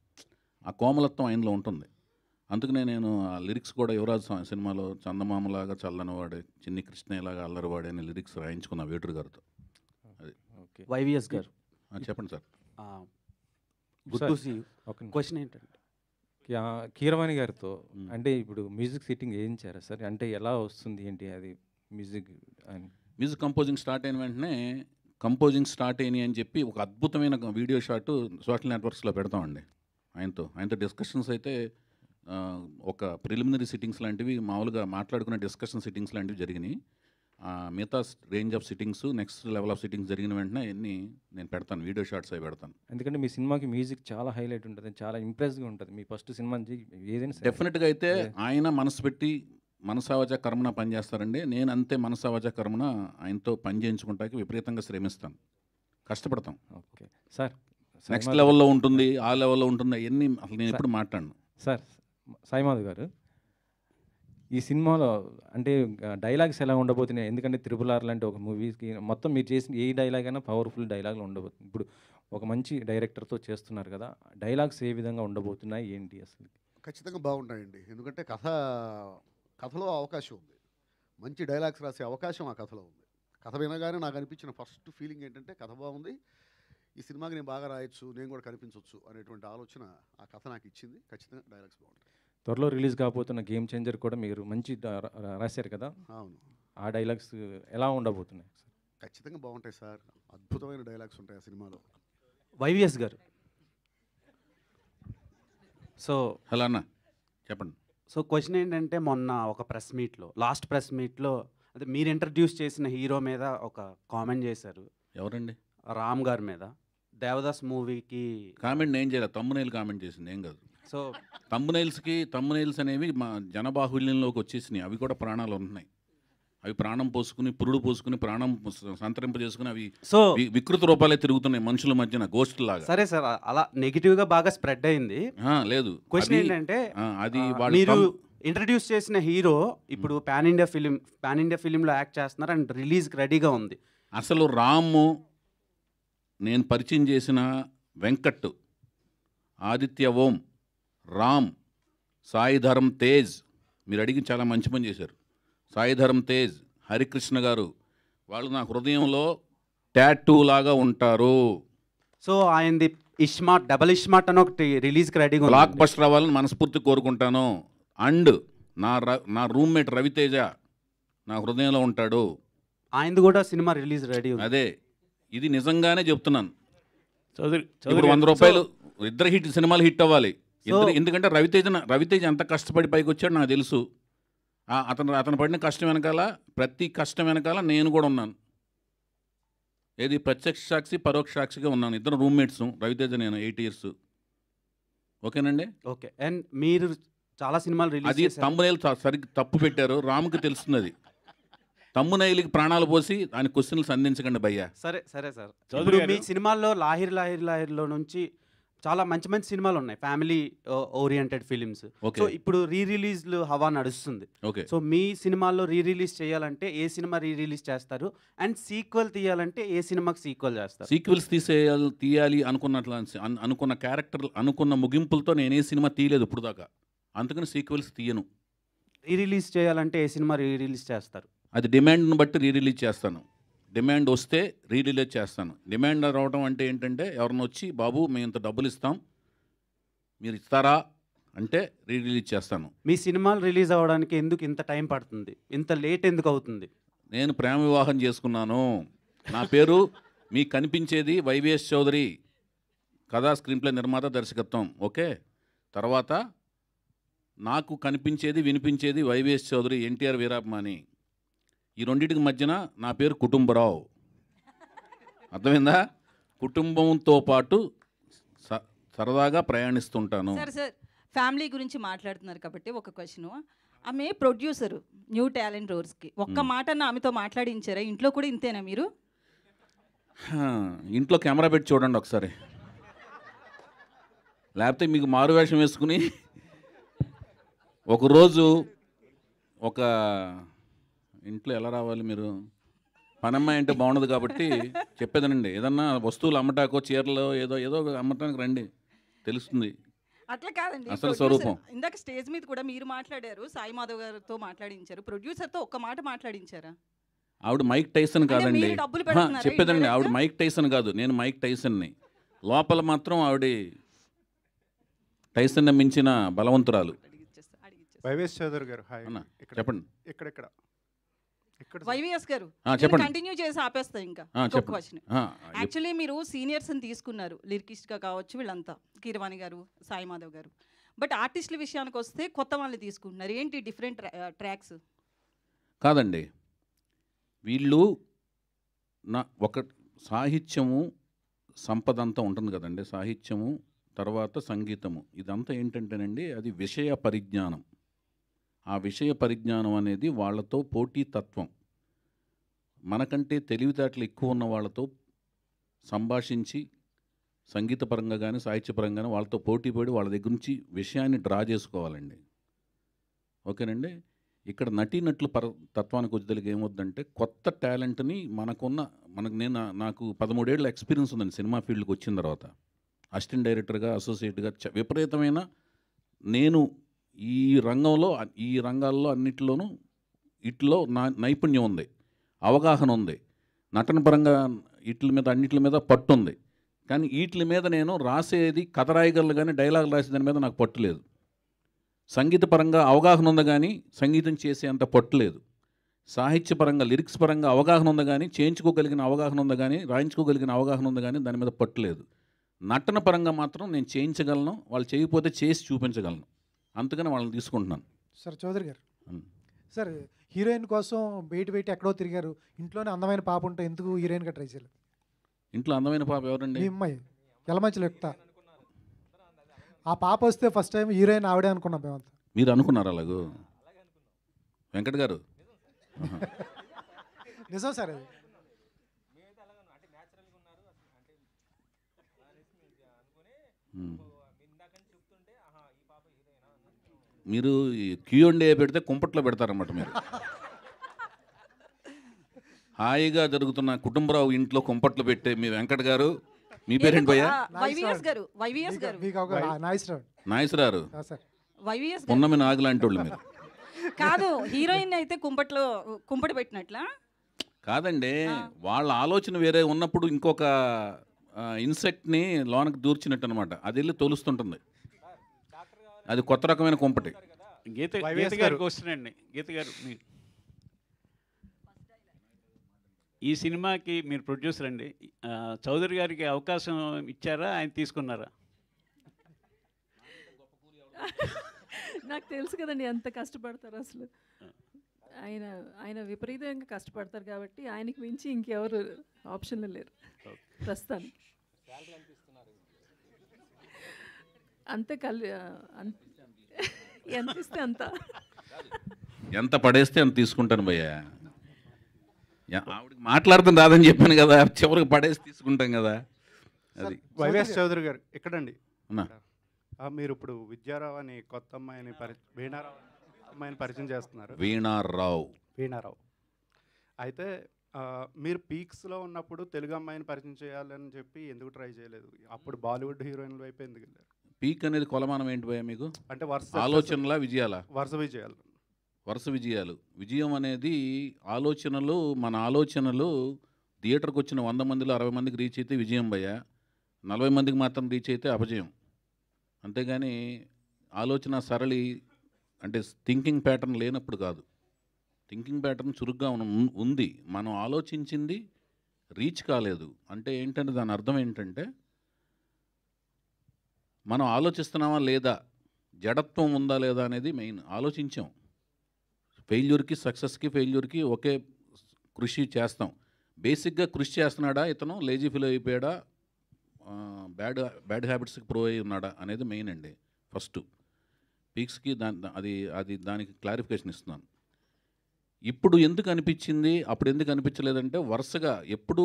ఆ కోమలత్వం ఆయనలో ఉంటుంది. అందుకనే నేను ఆ లిరిక్స్ కూడా యువరాజ్ సినిమాలో చందమామలాగా చల్లనివాడే చిన్ని కృష్ణయ్యలాగా అల్లరివాడే అనే లిరిక్స్ రాయించుకున్నా వేటూరు గారితో. అది వైవిఎస్ గారు చెప్పండి sir. Good to see you. Question ఏంటంటే కీరవాణి గారితో అంటే ఇప్పుడు మ్యూజిక్ సిట్టింగ్ వేయించారా సార్? అంటే ఎలా వస్తుంది ఏంటి అది మ్యూజిక్ కంపోజింగ్ స్టార్ట్ అయిన వెంటనే కంపోజింగ్ స్టార్ట్ అయినాయి అని చెప్పి ఒక అద్భుతమైన వీడియో షాట్ సోషల్ నెట్వర్క్స్లో పెడతామండి. ఆయనతో డిస్కషన్స్ అయితే ఒక ప్రిలిమినరీ సిట్టింగ్స్ లాంటివి మామూలుగా మాట్లాడుకునే డిస్కషన్ సిట్టింగ్స్ లాంటివి జరిగినాయి. మిగతా range of sittings next level of sittings జరిగిన వెంటనే అన్నీ నేను పెడతాను, వీడియో షాట్స్ అవి పెడతాను. ఎందుకంటే మీ సినిమాకి మ్యూజిక్ చాలా హైలైట్ ఉంటుంది, చాలా ఇంప్రెస్గా ఉంటుంది. మీ ఫస్ట్ సినిమా ఏదైనా డెఫినెట్గా అయితే ఆయన మనసు పెట్టి మనసావజ కర్మన పనిచేస్తారండి. నేను అంతే మనసావజ కర్మన ఆయనతో పని చేయించుకుంటాకి విపరీతంగా శ్రమిస్తాను, కష్టపడతాం. ఓకే సార్, నెక్స్ట్ లెవెల్లో ఉంటుంది, ఆ లెవెల్లో ఉంటుంది, అవన్నీ అసలు నేను ఎప్పుడు మాట్లాడను. సార్ సాయిమాధవ్ గారు, ఈ సినిమాలో అంటే డైలాగ్స్ ఎలా ఉండబోతున్నాయి? ఎందుకంటే RRR లాంటి ఒక మూవీకి మొత్తం మీరు చేసిన ఏ డైలాగ్ అయినా పవర్ఫుల్ డైలాగ్లు ఉండబోతుంది. ఇప్పుడు ఒక మంచి డైరెక్టర్తో చేస్తున్నారు కదా, డైలాగ్స్ ఏ విధంగా ఉండబోతున్నాయి ఏంటి అసలు? ఖచ్చితంగా బాగుంటాయండి. ఎందుకంటే కథలో అవకాశం ఉంది, మంచి డైలాగ్స్ రాసే అవకాశం ఆ కథలో ఉంది. కథ వినగానే నాకు అనిపించిన ఫస్ట్ ఫీలింగ్ ఏంటంటే కథ బాగుంది, ఈ సినిమాకి నేను బాగా రాయొచ్చు, నేను కూడా కనిపించవచ్చు అనేటువంటి ఆలోచన ఆ కథ నాకు ఇచ్చింది. ఖచ్చితంగా డైలాగ్స్ బాగుంటాయి. త్వరలో రిలీజ్ కాబోతున్న గేమ్ చేంజర్ కూడా మీరు మంచి రాశారు కదా, అవును. ఆ డైలాగ్స్ ఎలా ఉండబోతున్నాయి సార్? ఖచ్చితంగా బాగుంటాయి సార్, అద్భుతమైన డైలాగ్స్ ఉంటాయి ఆ సినిమాలో. వైవిఎస్ గారు, సో హలో అన్న చెప్పండి. సో క్వశ్చన్ ఏంటంటే మొన్న ఒక లాస్ట్ ప్రెస్ మీట్లో అదే మీరు ఇంట్రడ్యూస్ చేసిన హీరో మీద ఒక కామెంట్ చేశారు. ఎవరండి? రామ్ గారి మీద. దేవదాస్ మూవీకి కామెంట్ నేను చేయలేదు, తమ్మునైల్ కామెంట్ చేసింది, ఏం కాదు. సో తమ్మునైల్స్ అనేవి మా జనబాహుల్యంలోకి వచ్చేసినాయి, అవి కూడా ప్రాణాలు ఉంటున్నాయి. అవి ప్రాణం పోసుకుని పురుడు పోసుకుని ప్రాణం సంతరింపజేసుకుని అవి సో వికృత రూపాలే తిరుగుతున్నాయి మనుషుల మధ్యన, గోస్ట్ లాగా. సరే సార్, అలా నెగిటివ్గా బాగా స్ప్రెడ్ అయింది. లేదు, క్వశ్చన్ ఏంటంటే అది మీరు ఇంట్రడ్యూస్ చేసిన హీరో ఇప్పుడు పాన్ ఇండియా ఫిలింలో యాక్ట్ చేస్తున్నారు అండ్ రిలీజ్కి రెడీగా ఉంది. అసలు రాము నేను పరిచయం చేసిన వెంకట్, ఆదిత్య ఓం, రామ్, సాయి ధరమ్ తేజ్, మీరు అడిగి చాలా మంచి పని చేశారు. సాయి ధరమ్ తేజ్, హరికృష్ణ గారు, వాళ్ళు నా హృదయంలో టాటూ లాగా ఉంటారు. సో ఆయనది డబల్ ఇష్మార్ట్ అని ఒకటి రిలీజ్కి రెడీగా బ్లాక్ బస్టర్ అవ్వాలని మనస్ఫూర్తి కోరుకుంటాను. అండ్ నా రూమ్మేట్ రవితేజ నా హృదయంలో ఉంటాడు, ఆయనది కూడా సినిమా రిలీజ్ రెడీ. అదే ఇది నిజంగానే చెప్తున్నాను. చౌదరి ఇప్పుడు 100 రూపాయలు ఇద్దరు సినిమాలు హిట్ అవ్వాలి. ఎందుకంటే రవితేజ ఎంత కష్టపడి పైకి వచ్చాడు నాకు తెలుసు. అతను పడిన కష్టం వెనకాల, ప్రతి కష్టం వెనకాల నేను కూడా ఉన్నాను. ఏది ప్రత్యక్ష సాక్షి పరోక్ష సాక్షిగా ఉన్నాను. ఇద్దరు రూమ్మేట్స్, రవితేజ నేను 8 years. ఓకేనండి. ఓకే. అండ్ మీరు చాలా సినిమాలు రిలీజ్ అది తమ్మునైల్ సరిగ్గా తప్పు పెట్టారు, రాముకి తెలుస్తుంది. అది తమ్మునైల్కి ప్రాణాలు పోసి ఆయన క్వశ్చన్లు సంధించకండి భయ్యా. సరే సార్, ఇప్పుడు మీ సినిమాల్లో లాహిర్లో నుంచి చాలా మంచి మంచి సినిమాలు ఉన్నాయి, family oriented films. Okay. So ఇప్పుడు రీ రిలీజ్లు హవా నడుస్తుంది. ఓకే. సో మీ సినిమాల్లో రీ రిలీజ్ చేయాలంటే ఏ సినిమా రీ రిలీజ్ చేస్తారు, అండ్ సీక్వెల్ తీయాలంటే ఏ సినిమాకి సీక్వెల్ చేస్తారు? సీక్వెల్స్ తీయాలి అనుకున్న క్యారెక్టర్ అనుకున్న ముగింపులతో నేను ఏ సినిమా తీయలేదు ఇప్పుడు దాకా, అందుకని సీక్వెల్స్ తీయను. రీ రిలీజ్ చేయాలంటే ఏ సినిమా రీ రిలీజ్ చేస్తారు? అది డిమాండ్ని బట్టి రీ రిలీజ్ చేస్తాను. డిమాండ్ వస్తే రీ రిలీజ్ చేస్తాను. డిమాండ్ రావడం అంటే ఏంటంటే ఎవరిని వచ్చి బాబు మేము ఇంత డబ్బులు ఇస్తాం మీరు ఇస్తారా అంటే రీ రిలీజ్ చేస్తాను. మీ సినిమాలు రిలీజ్ అవ్వడానికి ఎందుకు ఇంత టైం పడుతుంది, ఇంత లేట్ ఎందుకు అవుతుంది? నేను ప్రేమ వివాహం చేసుకున్నాను. నా పేరు మీకు కనిపించేది వైవిఎస్ చౌదరి, కథా స్క్రీన్ప్లే నిర్మాత దర్శకత్వం. ఓకే. తర్వాత నాకు కనిపించేది వినిపించేది వైవిఎస్ చౌదరి, ఎన్టీఆర్ వీరాభిమాని. ఈ రెండింటికి మధ్యన నా పేరు కుటుంబరావు. అర్థమైందా? కుటుంబంతో పాటు సరదాగా ప్రయాణిస్తుంటాను. సార్ ఫ్యామిలీ గురించి మాట్లాడుతున్నారు కాబట్టి ఒక క్వశ్చన్. ఆమె ప్రొడ్యూసరు న్యూ టాలెంట్ రోర్స్కి ఒక్క మాట ఆమెతో మాట్లాడించారా? ఇంట్లో కూడా ఇంతేనా మీరు? ఇంట్లో కెమెరా పెట్టి చూడండి ఒకసారి, లేకపోతే మీకు మారువేషం వేసుకుని ఒకరోజు ఒక ఇంట్లో ఎలా రావాలి మీరు? పనమ్మాయి అంటే బాగుండదు కాబట్టి చెప్పేదనండి, ఏదన్నా వస్తువులు అమ్మటాకో చీరలో ఏదో అమ్మటానికి రండి, తెలుస్తుంది అట్లా కాదండి. అసలు స్వరూపం. ఇందాక స్టేజ్ మీద కూడా మీరు మాట్లాడారు, సాయి మాధవ్ గారితో మాట్లాడించారు, ప్రొడ్యూసర్తో ఒక్క మాట మాట్లాడించారా? ఆవిడ మైక్ టైసన్ కాదండి, డబ్బులు పెడుతున్నారా? చెప్పేదండి ఆవిడ మైక్ టైసన్ కాదు, నేను మైక్ టైసన్ని. లోపల మాత్రం ఆవిడ టైసన్ మించిన బలవంతురాలు. వైవిఎస్ చౌదరి గారు హాయ్. చెప్పండి. ఇక్కడ వైవిఎస్ గారు చెప్పండి. కంటిన్యూ చేసి ఆపేస్తా. ఇంకా క్వశ్చన్. యాక్చువల్లీ మీరు సీనియర్స్ని తీసుకున్నారు, లిరికిస్ట్గా కావచ్చు వీళ్ళంతా, కీరవాణి గారు, సాయి మాధవ్ గారు. బట్ ఆర్టిస్టుల విషయానికి వస్తే కొత్త వాళ్ళని తీసుకుంటున్నారు. ఏంటి డిఫరెంట్ ట్రాక్స్? కాదండి, వీళ్ళు ఒక సాహిత్యము సంపద అంతా ఉంటుంది కదండి. సాహిత్యము తర్వాత సంగీతము, ఇదంతా ఏంటంటేనండి అది విషయ పరిజ్ఞానం. ఆ విషయ పరిజ్ఞానం అనేది వాళ్ళతో పోటీతత్వం. మనకంటే తెలివితేటలు ఎక్కువ ఉన్న వాళ్ళతో సంభాషించి సంగీతపరంగా కానీ సాహిత్యపరంగా కానీ వాళ్ళతో పోటీపడి వాళ్ళ దగ్గర నుంచి విషయాన్ని డ్రా చేసుకోవాలండి. ఓకేనండి. ఇక్కడ నటీనటుల తత్వానికి వచ్చేదానికి ఏమవుద్దంటే కొత్త టాలెంట్ని నాకు 13 ఏళ్ళ ఎక్స్పీరియన్స్ ఉందండి సినిమా ఫీల్డ్కి వచ్చిన తర్వాత. అసిస్టెంట్ డైరెక్టర్గా, అసోసియేట్గా విపరీతమైన నేను ఈ రంగాల్లో అన్నిటిలోనూ ఇట్లో నైపుణ్యం ఉంది, అవగాహన ఉంది, నటన పరంగా అన్నిటి మీద పట్టు ఉంది. కానీ వీటి మీద నేను రాసేది కథ రాయగలను కానీ డైలాగ్ రాసే దాని మీద నాకు పట్టు లేదు. సంగీతపరంగా అవగాహన ఉంది కానీ సంగీతం చేసే అంత పట్టు లేదు. సాహిత్యపరంగా లిరిక్స్ పరంగా అవగాహన ఉంది కానీ చేయించుకోగలిగిన అవగాహన ఉంది కానీ రాయించుకోగలిగిన అవగాహన ఉంది కానీ దాని మీద పట్టు లేదు. నటన పరంగా మాత్రం నేను చేయించగలను, వాళ్ళు చేయకపోతే చేసి చూపించగలను, అందుకని వాళ్ళని తీసుకుంటున్నాను. సార్ చౌదరి గారు, సార్ హీరోయిన్ కోసం బయట ఎక్కడో తిరిగారు, ఇంట్లోనే అందమైన పాప ఉంటే ఎందుకు హీరోయిన్గా ట్రై చేయలేదు? ఇంట్లో అందమైన పాప ఎవరండి? మీ అమ్మాయి ఎలమంచిలో ఎక్కుతా. ఆ పాప వస్తే ఫస్ట్ టైం హీరోయిన్ ఆవిడే అనుకున్నాం మేమంతా. మీరు అనుకున్నారు అలాగూ? వెంకట్ గారు నిజం సార్ అది. మీరు Q&A పెడితే కుంపట్లో పెడతారన్నమాట. మీరు హాయిగా జరుగుతున్న కుటుంబరావు ఇంట్లో కుంపట్లు పెట్టే మీ వెంకట్ గారు, మీ పేరేంటి భయ్యా? నాయసరారు, పున్నమి నాగు లాంటి వాళ్ళు మీరు. కాదు, హీరోయిన్ అయితే కుంపటి పెట్టినట్లా కాదండి, వాళ్ళ ఆలోచన వేరే ఉన్నప్పుడు ఇంకొక ఇన్సెక్ట్ని లోనకి దూర్చినట్టు అనమాట. అది వెళ్ళి తోలుస్తుంటుంది, అది కొత్త రకమైన కుంపటి. గీత గారు క్వశ్చన్ అండి. గీత గారు, ఈ సినిమాకి మీరు ప్రొడ్యూసర్ అండి, చౌదరి గారికి అవకాశం ఇచ్చారా, ఆయన తీసుకున్నారా? నాకు తెలుసు కదండి ఎంత కష్టపడతారు అసలు. ఆయన విపరీతంగా కష్టపడతారు కాబట్టి ఆయనకి మించి ఇంకెవరు ఆప్షన్లు లేరు ప్రస్తుతానికి. అంతే ఎంత ఇస్తే అంత, ఎంత పడేస్తే అంత తీసుకుంటాను భయ్యా. ఆవిడకి మాట్లాడుతాను రాదని చెప్పాను కదా, చివరికి పడేసి తీసుకుంటాం కదా. అది వైవిఎస్ చౌదరి గారు ఎక్కడండి? అన్నా మీరు ఇప్పుడు విద్యారావు అని కొత్త అమ్మాయిని వీణారావు అమ్మాయిని పరిచయం చేస్తున్నారు. వీణారావు అయితే మీరు పీక్స్లో ఉన్నప్పుడు తెలుగు అమ్మాయిని పరిచయం చేయాలని చెప్పి ఎందుకు ట్రై చేయలేదు? అప్పుడు బాలీవుడ్ హీరోయిన్ల వైపు ఎందుకు వెళ్ళారు? పీక్ అనేది కొలమానం ఏంటి భయ మీకు? అంటే ఆలోచనలా విజయాలా? వరుస విజయాలు. విజయం అనేది ఆలోచనలు, మన ఆలోచనలు థియేటర్కి వచ్చిన 100 మందిలో 60 మందికి రీచ్ అయితే విజయం భయ, 40 మందికి మాత్రం రీచ్ అయితే అపజయం. అంతేగాని ఆలోచన సరళి అంటే థింకింగ్ ప్యాటర్న్ లేనప్పుడు కాదు. థింకింగ్ ప్యాటర్న్ చురుగ్గా ఉంది, మనం ఆలోచించింది రీచ్ కాలేదు అంటే ఏంటంటే దాని అర్థం ఏంటంటే మనం ఆలోచిస్తున్నామా లేదా, జడత్వం ఉందా లేదా అనేది మెయిన్. ఆలోచించాం. ఫెయిల్యూర్కి సక్సెస్కి ఫెయిల్యూర్కి ఒకే కృషి చేస్తాం. బేసిక్గా కృషి చేస్తున్నాడా ఇతను, లేజీ ఫీల్ అయిపోయాడా, బ్యాడ్ హ్యాబిట్స్కి ప్రో అయి ఉన్నాడా అనేది మెయిన్ అండి. ఫస్ట్ పీక్స్కి దానికి క్లారిఫికేషన్ ఇస్తున్నాను. ఇప్పుడు ఎందుకు అనిపించింది, అప్పుడు ఎందుకు అనిపించలేదంటే వరుసగా ఎప్పుడు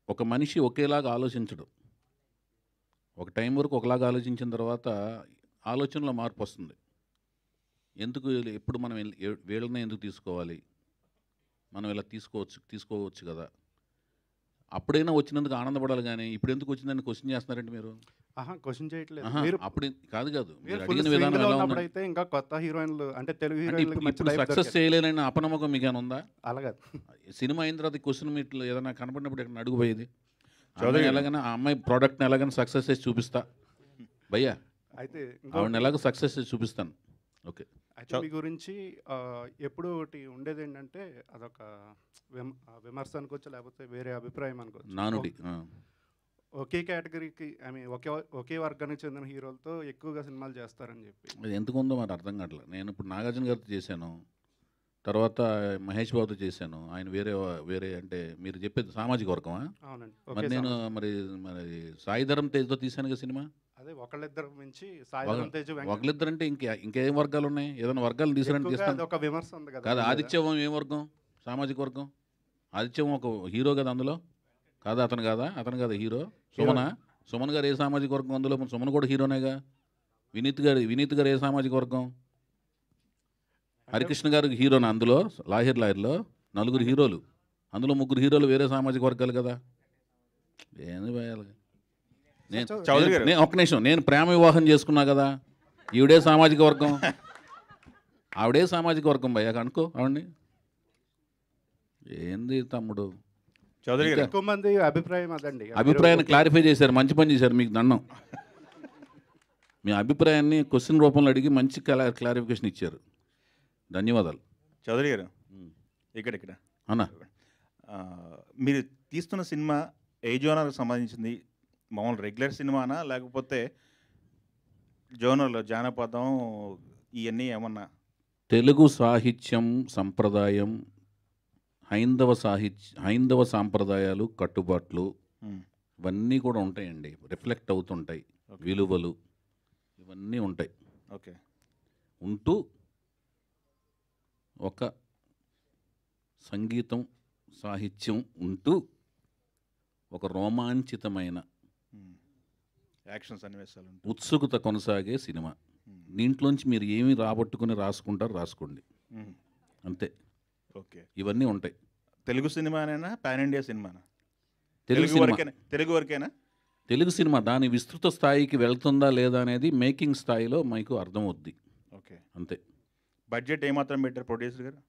ఒక మనిషి ఒకేలాగా ఆలోచించడు. ఒక టైం వరకు ఒకలాగా ఆలోచించిన తర్వాత ఆలోచనలో మార్పు వస్తుంది. ఎందుకు ఎప్పుడు మనం వీళ్ళనే ఎందుకు తీసుకోవాలి, మనం ఇలా తీసుకోవచ్చు కదా, అప్పుడైనా వచ్చినందుకు ఆనందపడాలి. కానీ ఇప్పుడు ఎందుకు వచ్చిందని క్వశ్చన్ చేస్తున్నారంటే మీరు క్వశ్చన్ చేయట్లేదు. అప్పుడు కాదు మీరు అడిగిన విధానం ఎలా ఉంది? ఇంకా కొత్త హీరోయిన్లు అంటే తెలుగు హీరోయిన్లు సక్సెస్ చేయలేనని అపనమ్మకం మీకు ఏమైనా ఉందా? అలాగే సినిమా అయిన తర్వాత క్వశ్చన్ మీట్లో ఏదైనా కనపడినప్పుడు ఇక్కడ అడుగుపోయేది ఎలాగైనా ఆ అమ్మాయి ప్రోడక్ట్ని ఎలాగైనా సక్సెస్ చేసి చూపిస్తా భయ్యా, అయితే ఆవిడని ఎలాగో సక్సెస్ చేసి చూపిస్తాను. ఓకే. అయితే మీ గురించి ఎప్పుడు ఒకటి ఉండేది ఏంటంటే అదొక విమర్శ అనుకోవచ్చు, లేకపోతే వేరే అభిప్రాయం అనుకోవచ్చు. నానుడి ఒకే కేటగిరీకి ఒకే వర్గానికి చెందిన హీరోలతో ఎక్కువగా సినిమాలు చేస్తారని చెప్పి అది ఎందుకుందో మరి అర్థం కావట్లేదు. నేను ఇప్పుడు నాగార్జున గారితో చేశాను, తర్వాత మహేష్ బాబుతో చేశాను. ఆయన వేరే అంటే మీరు చెప్పేది సామాజిక వర్గమా? అవునండి. మరి నేను మరి సాయిధరం తేజ్తో తీశాను కదా సినిమా. అదే ఒకళ్ళిద్దరు మించి సాయిధరం తేజ్, ఒకళ్ళిద్దరు అంటే ఇంకేం వర్గాలు ఉన్నాయి? ఏదైనా వర్గాలు తీసాను ఒక విమర్శ ఉంది కదా. కాదు, ఆదిత్యవం ఏం వర్గం? సామాజిక వర్గం. ఆదిత్యవం ఒక హీరో కదా అందులో, కాదా? అతను కాదా హీరో? సుమన్ గారు ఏ సామాజిక వర్గం? అందులో సుమన్ కూడా హీరోనేగా. వినీత్ గారు ఏ సామాజిక వర్గం? హరికృష్ణ గారు హీరోనా అందులో? లాయర్లో 4 హీరోలు, అందులో 3 హీరోలు వేరే సామాజిక వర్గాలు కదా. ఏంది భయాలు? ఒక్క నిమిషం, నేను ప్రేమ వివాహం చేసుకున్నా కదా, ఈవిడే సామాజిక వర్గం, ఆవిడే సామాజిక వర్గం భయ్యా అనుకో ఆవిడ్ని. ఏంది తమ్ముడు చౌదరి గారు? ఎక్కువ మంది అభిప్రాయం అదండి. అభిప్రాయాన్ని క్లారిఫై చేశారు, మంచి పని చేశారు, మీకు దండం. మీ అభిప్రాయాన్ని క్వశ్చన్ రూపంలో అడిగి మంచి క్లారిఫికేషన్ ఇచ్చారు, ధన్యవాదాలు. చౌదరి గారు ఇక్కడ అన్నా, మీరు తీస్తున్న సినిమా ఏ జోనర్కి సంబంధించింది? మామూలు రెగ్యులర్ సినిమానా, లేకపోతే జోనర్లో జానపదం ఇవన్నీ ఏమన్నా? తెలుగు సాహిత్యం సంప్రదాయం, హైందవ సాంప్రదాయాలు, కట్టుబాట్లు ఇవన్నీ కూడా ఉంటాయండి, రిఫ్లెక్ట్ అవుతుంటాయి. విలువలు ఇవన్నీ ఉంటాయి. ఓకే. ఉంటూ ఒక సంగీతం సాహిత్యం ఉంటూ ఒక రోమాంచితమైన యాక్షన్ సన్నివేశాలు, ఉత్సుకత కొనసాగే సినిమా. దీంట్లోంచి మీరు ఏమి రాబట్టుకుని రాసుకోండి అంతే. ఓకే. ఇవన్నీ ఉంటాయి. తెలుగు సినిమానేనా, పాన్ ఇండియా సినిమానా? తెలుగు వరకేనా? తెలుగు సినిమా దాని విస్తృత స్థాయికి వెళ్తుందా లేదా అనేది మేకింగ్ స్థాయిలో మీకు అర్థమవుద్ది. ఓకే, అంతే. బడ్జెట్ ఏమాత్రం పెట్టారు ప్రొడ్యూసర్ గారు?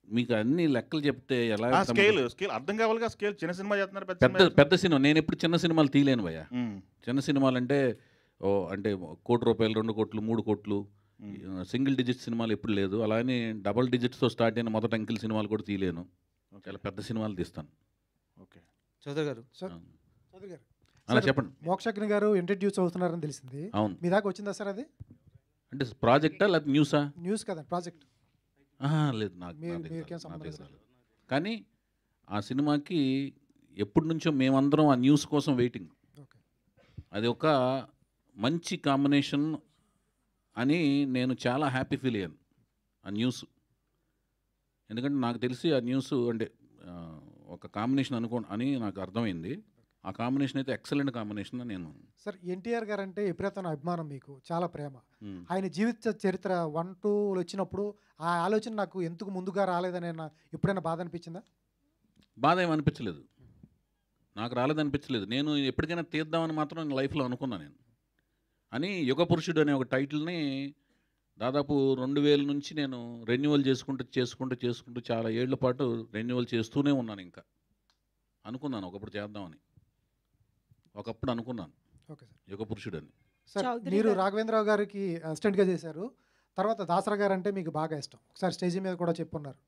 మీకు అన్ని లెక్కలు చెప్తే ఎలా? స్కేల్ అర్థం కావాలిగా. స్కేల్ చిన్న సినిమా చేస్తున్నారు, పెద్ద సినిమా. నేను ఎప్పుడు చిన్న సినిమాలు తీయలేను భయ్యా. చిన్న సినిమాలు అంటే 1 కోటి రూపాయలు, 2 కోట్లు, 3 కోట్లు, సింగిల్ డిజిట్ సినిమాలు ఎప్పుడు లేదు. అలానే డబుల్ డిజిట్స్తో స్టార్ట్ అయిన మొదటి అంకిల్ సినిమాలు కూడా తీయలేను. చాలా పెద్ద సినిమాలు తీస్తాను. ఓకే. చౌదరి గారు చెప్పండి. మోక్షజ్ఞ గారు ఇంట్రడ్యూస్ అవుతున్నారని తెలిసింది. అవును. మీ దాకా వచ్చిందా సార్ అది? అంటే ప్రాజెక్టా లేకపోతే న్యూసా? న్యూస్ కదా, ప్రాజెక్ట్. లేదు, నాకు కానీ ఆ సినిమాకి ఎప్పటి నుంచో మేమందరం ఆ న్యూస్ కోసం వెయిటింగ్. అది ఒక మంచి కాంబినేషన్ అని నేను చాలా హ్యాపీ ఫీల్ అయ్యాను ఆ న్యూస్. ఎందుకంటే నాకు తెలిసి ఆ న్యూస్ అంటే ఒక కాంబినేషన్ అని నాకు అర్థమైంది. ఆ కాంబినేషన్ అయితే ఎక్సలెంట్ కాంబినేషన్ నేను. సార్ ఎన్టీఆర్ గారు అంటే విపరీతమైన అభిమానం, మీకు చాలా ప్రేమ. ఆయన జీవిత చరిత్ర 1, 2 వచ్చినప్పుడు ఆ ఆలోచన నాకు ఎందుకు ముందుగా రాలేదని ఎప్పుడైనా బాధ అనిపించిందా? బాధ ఏమి అనిపించలేదు, నాకు రాలేదనిపించలేదు. నేను ఎప్పటికైనా తీద్దామని మాత్రం లైఫ్లో అనుకున్నాను నేను. అని యుగ పురుషుడు అనే ఒక టైటిల్ని దాదాపు 2000 నుంచి నేను రెన్యువల్ చేసుకుంటూ చాలా ఏళ్ల పాటు రెన్యువల్ చేస్తూనే ఉన్నాను. ఇంకా అనుకున్నాను ఒకప్పుడు చేద్దామని, ఒకప్పుడు అనుకున్నాను యుగ పురుషుడు అని. సార్ మీరు రాఘవేంద్రరావు గారికి అసిస్టెంట్గా చేశారు, తర్వాత దాసరా గారు అంటే మీకు బాగా ఇష్టం, ఒకసారి స్టేజ్ మీద కూడా చెప్పున్నారు.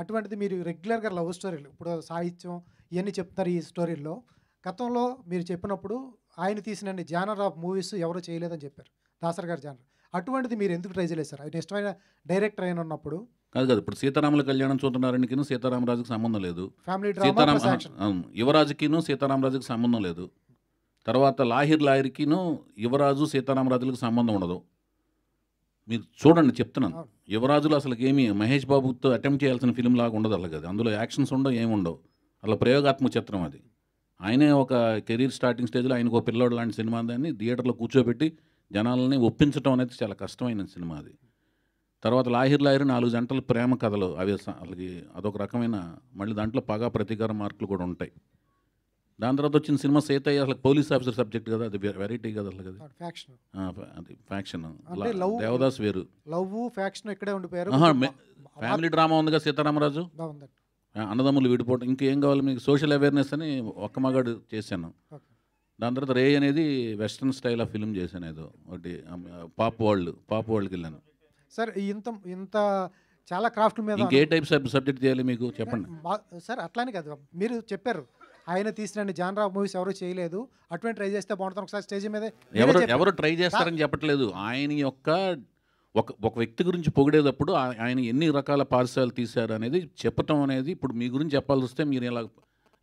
అటువంటిది మీరు రెగ్యులర్గా లవ్ స్టోరీలు, ఇప్పుడు సాహిత్యం ఇవన్నీ చెప్తారు ఈ స్టోరీల్లో. గతంలో మీరు చెప్పినప్పుడు ఆయన తీసిన జానర్ ఆఫ్ మూవీస్ ఎవరు చేయలేదని చెప్పారు, దాసరా గారు జానర్. అటువంటిది మీరు ఎందుకు ట్రై చేయలేదు సార్? ఆయన ఇష్టమైన డైరెక్టర్ అయిన ఉన్నప్పుడు. కాదు, ఇప్పుడు సీతారాముల కళ్యాణం చూస్తున్నారనికిను సీతారామరాజుకి సంబంధం లేదు. ఫ్యామిలీ డ్రామా యువరాజుకిను సీతారామరాజుకి సంబంధం లేదు. తర్వాత లాహిర్కిను యువరాజు సీతారామరాజులకు సంబంధం ఉండదు. మీరు చూడండి, చెప్తున్నాను. యువరాజులు అసలు ఏమి మహేష్ బాబుతో అటెంప్ట్ చేయాల్సిన ఫిలిం లాగా ఉండదు అలా కదా. అందులో యాక్షన్స్ ఉండవు, ఏముండవు. అలా ప్రయోగాత్మక చిత్రం అది. ఆయనే ఒక కెరీర్ స్టార్టింగ్ స్టేజ్లో ఆయనకు ఒక పిల్లోడు లాంటి సినిమా దాన్ని థియేటర్లో కూర్చోబెట్టి జనాలని ఒప్పించడం అనేది చాలా కష్టమైన సినిమా అది. తర్వాత లాహిర్ 4 జంటల ప్రేమ కథలు, అవి వాళ్ళకి అదొక రకమైన, మళ్ళీ దాంట్లో పగా ప్రతీకార మార్కులు కూడా ఉంటాయి. దాని తర్వాత వచ్చిన సినిమా సీతయ్య అసలు పోలీస్ ఆఫీసర్ సబ్జెక్ట్ కదా, అది వెరైటీ కదా అసలు కదా, అది ఫ్యాక్షన్. దేవదాస్ వేరు, లవ్ ఫ్యాక్షన్ ఇక్కడే ఉండిపోయారు. ఫ్యామిలీ డ్రామా ఉందిగా సీతారామరాజు, అన్నదమ్ములు విడిపోవడం, ఇంకేం కావాలి మీకు, సోషల్ అవేర్నెస్ అని ఒక్క మగాడు చేశాను. దాని తర్వాత రే అనేది వెస్ట్రన్ స్టైల్ ఆఫ్ ఫిల్మ్ చేశాను, ఏదో ఒకటి పాప్ వరల్డ్కి వెళ్ళాను. సార్ ఇంత చాలా క్రాఫ్ట్ మీద ఇంకే టైప్ సబ్జెక్ట్ చేయాలి మీకు చెప్పండి సార్? అట్లానే కాదు, మీరు చెప్పారు ఆయన తీసిన జానర్ ఆఫ్ మూవీస్ ఎవరు చేయలేదు, అటువంటి ట్రై చేస్తే బాగుంటుంది ఒకసారి స్టేజ్ మీద. ఎవరు ట్రై చేస్తారని చెప్పట్లేదు. ఆయన యొక్క ఒక వ్యక్తి గురించి పొగిడేటప్పుడు ఆయన ఎన్ని రకాల పార్సల్ తీశారు అనేది చెప్పటం అనేది, ఇప్పుడు మీ గురించి చెప్పాల్సి వస్తే మీరు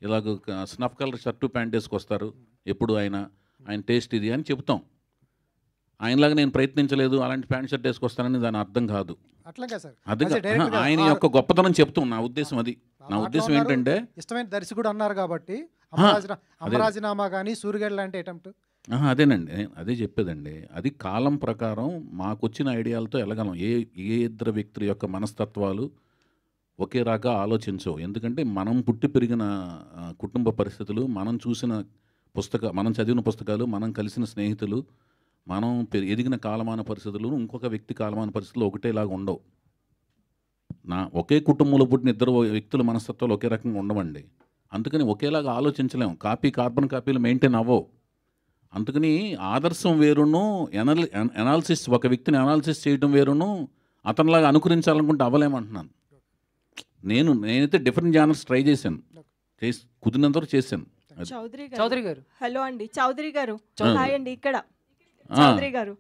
ఇలాగ స్నఫ్ కలర్ షర్టు ప్యాంట్ వేసుకొస్తారు ఎప్పుడు, ఆయన టేస్ట్ ఇది అని చెప్తాం. ఆయనలాగా నేను ప్రయత్నించలేదు, అలాంటి ప్యాంట్ షర్ట్ వేసుకొస్తానని దాని అర్థం కాదు. అదే ఆయన యొక్క గొప్పతనం చెప్తాం. నా ఉద్దేశం అది. నా ఉద్దేశం ఏంటంటే ఇష్టమైన దర్శకుడు అన్నారు కాబట్టి అమరాజీనామా కానీ సూర్యగడ్ లాంటి అటెంప్ట్. అదేనండి, అదే చెప్పేదండి. అది కాలం ప్రకారం మాకొచ్చిన ఐడియాలతో వెళ్ళగలం. ఏ ఇద్దరు వ్యక్తుల యొక్క మనస్తత్వాలు ఒకే రకంగా ఆలోచించవు. ఎందుకంటే మనం పుట్టి పెరిగిన కుటుంబ పరిస్థితులు, మనం చదివిన పుస్తకాలు, మనం కలిసిన స్నేహితులు, మనం ఎదిగిన కాలమాన పరిస్థితులు ఇంకొక వ్యక్తి కాలమాన పరిస్థితులు ఒకటేలాగా ఉండవు. ఒకే కుటుంబంలో పుట్టిన ఇద్దరు వ్యక్తుల మనస్తత్వాలు ఒకే రకంగా ఉండవండి. అందుకని ఒకేలాగా ఆలోచించలేము. కార్బన్ కాపీలు మెయింటైన్ అవ్వవు. అందుకని ఆదర్శం వేరును, ఎనాలిసిస్, ఒక వ్యక్తిని అనాలిసిస్ చేయడం వేరును, అతనిలాగా అనుకరించాలనుకుంటే అవ్వలేమంటున్నాను. నేనైతే డిఫరెంట్ జానర్స్ ట్రై చేశాను, కుదిరినంత చేశాను. చౌదరి గారు, హలో అండి. చౌదరి గారు, హాయ్ అండి. ఇక్కడ చౌదరి గారు,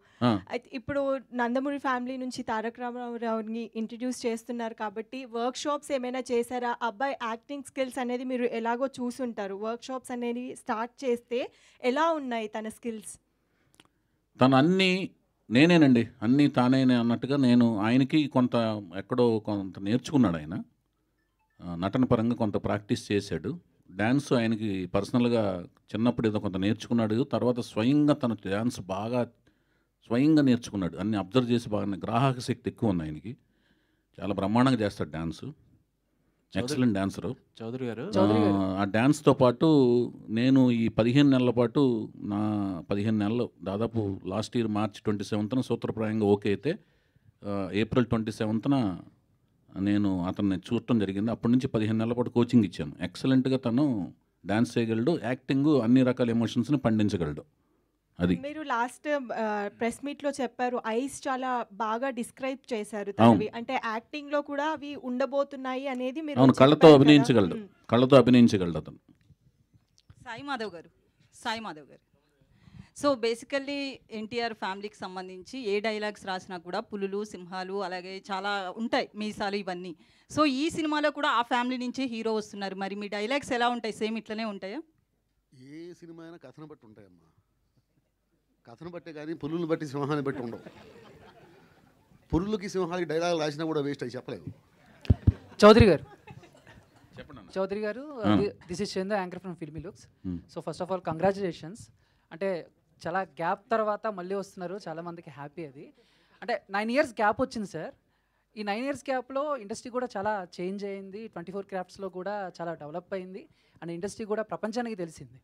అయితే ఇప్పుడు నందమూరి ఫ్యామిలీ నుంచి తారక రామారావుని ఇంట్రడ్యూస్ చేస్తున్నారు కాబట్టి వర్క్ షాప్స్ ఏమైనా చేశారా? అబ్బాయి యాక్టింగ్ స్కిల్స్ అనేది మీరు ఎలాగో చూసుంటారు. వర్క్ షాప్స్ అనేది స్టార్ట్ చేస్తే ఎలా ఉన్నాయి తన స్కిల్స్? తను నేనేనండి, అన్నీ తానే అన్నట్టుగా నేను ఆయనకి ఎక్కడో కొంత నేర్చుకున్నాడు. ఆయన నటన పరంగా కొంత ప్రాక్టీస్ చేశాడు. డ్యాన్స్ ఆయనకి పర్సనల్గా చిన్నప్పుడు ఏదో కొంత నేర్చుకున్నాడు. తర్వాత స్వయంగా తన డ్యాన్స్ బాగా స్వయంగా నేర్చుకున్నాడు. అన్ని అబ్జర్వ్ చేసి బాగా గ్రాహక శక్తి ఎక్కువ ఉంది ఆయనకి. చాలా బ్రహ్మాండంగా చేస్తాడు డ్యాన్స్. ఎక్సలెంట్ డాన్సరు చౌదరి గారు. ఆ డ్యాన్స్తో పాటు నేను ఈ 15 నెలల పాటు 15 నెలలు దాదాపు లాస్ట్ ఇయర్ March 27న సూత్రప్రాయంగా ఓకే అయితే April 27న నేను అతన్ని చూడటం జరిగింది. అప్పటి నుంచి 15 నెలల పాటు కోచింగ్ ఇచ్చాను. ఎక్సలెంట్గా తను డాన్స్ చేయగలడు, యాక్టింగ్, అన్ని రకాల ఎమోషన్స్ని పండించగలడు. అది మీరు లాస్ట్ ప్రెస్ మీట్లో చెప్పారు, ఐస్ చాలా బాగా డిస్క్రైబ్ చేశారు తనవి, అంటే యాక్టింగ్లో కూడా అవి ఉండబోతున్నాయి అనేది మీరు. అవును, కళ్ళతో అభినయించగలడు అతను. సాయి మాధవ్ గారు, సో బేసికల్లీ ఎన్టీఆర్ ఫ్యామిలీకి సంబంధించి ఏ డైలాగ్స్ రాసినా కూడా పులులు, సింహాలు, అలాగే చాలా ఉంటాయి, మీసాలు, ఇవన్నీ. సో ఈ సినిమాలో కూడా ఆ ఫ్యామిలీ నుంచి హీరో వస్తున్నారు. మరి మీ డైలాగ్స్ ఎలా ఉంటాయి? సేమ్ ఇట్లనే ఉంటాయా? ఏ సినిమా అయినా కథను బట్టి ఉంటాయమ్మా. కథను బట్టే కానీ పులులను బట్టి సింహాన్ని బట్టి ఉండవు. పులులకి సింహాలకి డైలాగ్ రాసినా కూడా వేస్ట్ అయి చెప్పలేదు. చౌదరి గారు చౌదరి గారు, this is Chandu, anchor from filmy looks. So first of all congratulations. అంటే చాలా గ్యాప్ తర్వాత మళ్ళీ వస్తున్నారు, చాలామందికి హ్యాపీ అది. అంటే 9 years గ్యాప్ వచ్చింది సార్. ఈ 9 years గ్యాప్లో ఇండస్ట్రీ కూడా చాలా చేంజ్ అయింది, 24 క్రాఫ్ట్స్లో కూడా చాలా డెవలప్ అయింది, అండ్ ఇండస్ట్రీ కూడా ప్రపంచానికి తెలిసింది.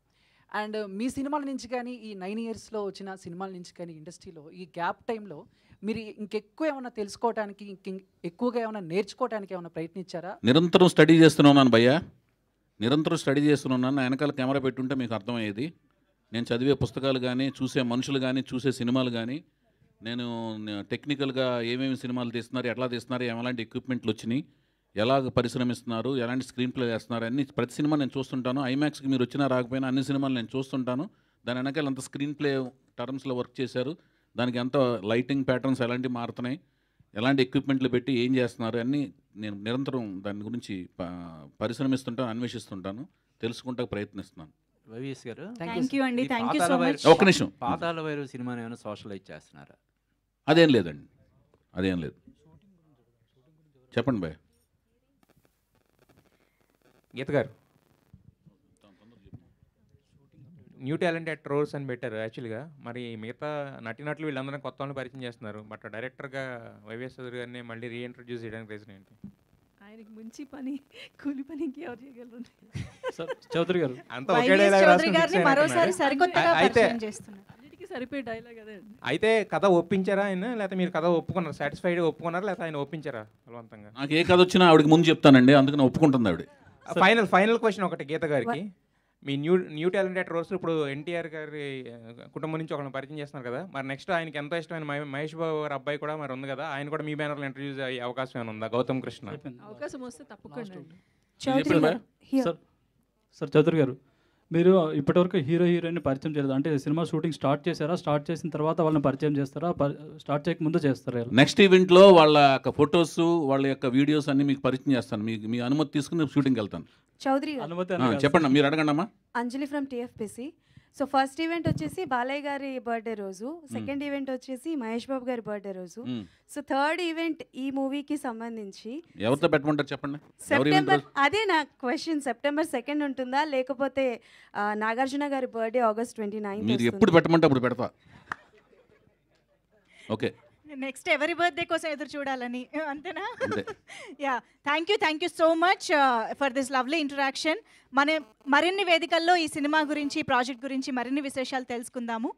అండ్ మీ సినిమాల నుంచి కానీ, ఈ 9 yearsలో వచ్చిన సినిమాల నుంచి కానీ, ఇండస్ట్రీలో ఈ గ్యాప్ టైంలో మీరు ఇంకెక్కువ ఏమైనా తెలుసుకోవడానికి, ఎక్కువగా ఏమైనా నేర్చుకోవడానికి ఏమైనా ప్రయత్నించారా? నిరంతరం స్టడీ చేస్తున్నాను భయ్యా, నిరంతరం స్టడీ చేస్తున్నాను. వెనకాల కెమెరా పెట్టుంటే మీకు అర్థమయ్యేది. నేను చదివే పుస్తకాలు కానీ, చూసే మనుషులు కానీ, చూసే సినిమాలు కానీ, నేను టెక్నికల్గా ఏమేమి సినిమాలు తీస్తున్నారు, ఎట్లా తీస్తున్నారు, ఎలాంటి ఎక్విప్మెంట్లు వచ్చినాయి, ఎలాగ పరిశ్రమిస్తున్నారు, ఎలాంటి స్క్రీన్ ప్లే చేస్తున్నారు, అన్ని ప్రతి సినిమా నేను చూస్తుంటాను. ఐమాక్స్కి మీరు వచ్చినా రాకపోయినా అన్ని సినిమాలు నేను చూస్తుంటాను. దాని వెనకాల అంత స్క్రీన్ ప్లే టర్మ్స్లో వర్క్ చేశారు, దానికి ఎంత లైటింగ్ ప్యాటర్న్స్ ఎలాంటివి మారుతున్నాయి, ఎలాంటి ఎక్విప్మెంట్లు పెట్టి ఏం చేస్తున్నారు అన్నీ నేను నిరంతరం దాని గురించి పరిశ్రమిస్తుంటాను, అన్వేషిస్తుంటాను, తెలుసుకుంటా ప్రయత్నిస్తున్నాను. వైవిఎస్ గారు, థ్యాంక్ యూ అండి, థ్యాంక్ యూ సో మచ్. ఒక్క నిమిషం. పాతాళ భైరవి సినిమాని ఏమైనా సోషలైజ్ చేస్తున్నారా? అదేం లేదండి, అదేం లేదు. చెప్పండి బాయ్. గీత గారు, న్యూ టాలెంట్ అట్ రోల్స్ అని పెట్టారు యాక్చువల్గా. మరి మిగతా నటినట్లు వీళ్ళందరినీ కొత్త వాళ్ళని పరిచయం చేస్తున్నారు, బట్ డైరెక్టర్గా వైవిఎస్ చౌదరి గారిని మళ్ళీ రీఇంట్రడ్యూస్ చేయడానికి రీజన్ ఏంటి? ఆయనకి మంచి పని, కూలి పని ఇంకెవరు చేయగలరు? చౌదరి గారు అంతా ఒకే డైలాగ్ మరోసారి సరికొత్తగా పరిచయం చేస్తున్నారు. అన్నిటికీ సరిపోయే డైలాగ్ అదే అండి. అయితే కథ ఒప్పించారా ఆయన, లేకపోతే మీరు కథ ఒప్పుకున్నారు, సాటిస్ఫైడ్గా ఒప్పుకున్నారా, లేకపోతే ఆయన ఒప్పించారా బలవంతంగా? నాకు ఏ కథ వచ్చినా ఆవిడకి ముందు చెప్తానండి, అందుకని ఒప్పుకుంటుంది ఆవిడ. ఫైనల్ క్వశ్చన్ ఒకటి గీత గారికి. మీ న్యూ టాలెంటెడ్ రోల్స్ ఇప్పుడు ఎన్టీఆర్ గారి కుటుంబం నుంచి ఒకరిని పరిచయం చేస్తున్నారు కదా, మరి నెక్స్ట్ ఆయనకి ఎంతో ఇష్టమైన మహేష్ బాబు గారి అబ్బాయి కూడా మరి ఉంది కదా, ఆయన కూడా మీ బ్యానర్లో ఇంట్రడ్యూస్ అయ్యే అవకాశం ఏమైనా ఉందా? గౌతమ్ కృష్ణ అవకాశం వస్తే తప్పకుండా. సార్ చౌదరి గారు, మీరు ఇప్పటివరకు హీరో హీరోయిన్ పరిచయం చేయలేదు అంటే సినిమా షూటింగ్ స్టార్ట్ చేశారా, స్టార్ట్ చేసిన తర్వాత వాళ్ళని పరిచయం చేస్తారా, స్టార్ట్ చేయక ముందు చేస్తారా? నెక్స్ట్ ఈవెంట్లో వాళ్ళ యొక్క ఫొటోస్, వాళ్ళ యొక్క వీడియోస్ అన్ని మీకు పరిచయం చేస్తాను. మీ అనుమతి తీసుకుని షూటింగ్కి వెళ్తాను. చౌదరి చెప్పండి, మీరు అడగండి అమ్మా. Anjali from TFPC. So first event వచ్చేసి బాలయ్య గారి బర్త్డే రోజు, సెకండ్ ఈవెంట్ వచ్చేసి మహేష్ బాబు గారి బర్త్డే రోజు, సో థర్డ్ ఈవెంట్ ఈ మూవీకి సంబంధించి ఎవరితో పెట్టమంటారు చెప్పండి. సెప్టెంబర్, అదే నా క్వశ్చన్, సెప్టెంబర్ 2 ఉంటుందా, లేకపోతే నాగార్జున గారి బర్త్డే August 29? మీరు ఎప్పుడు పెట్టమంటే అప్పుడు పెడతా. ఓకే, నెక్స్ట్ ఎవరి బర్త్డే కోసం ఎదురు చూడాలని, అంతేనా? Yeah, thank you so much for this lovely interaction. మరిన్ని వేదికల్లో ఈ సినిమా గురించి, ప్రాజెక్ట్ గురించి మరిన్ని విశేషాలు తెలుసుకుందాము.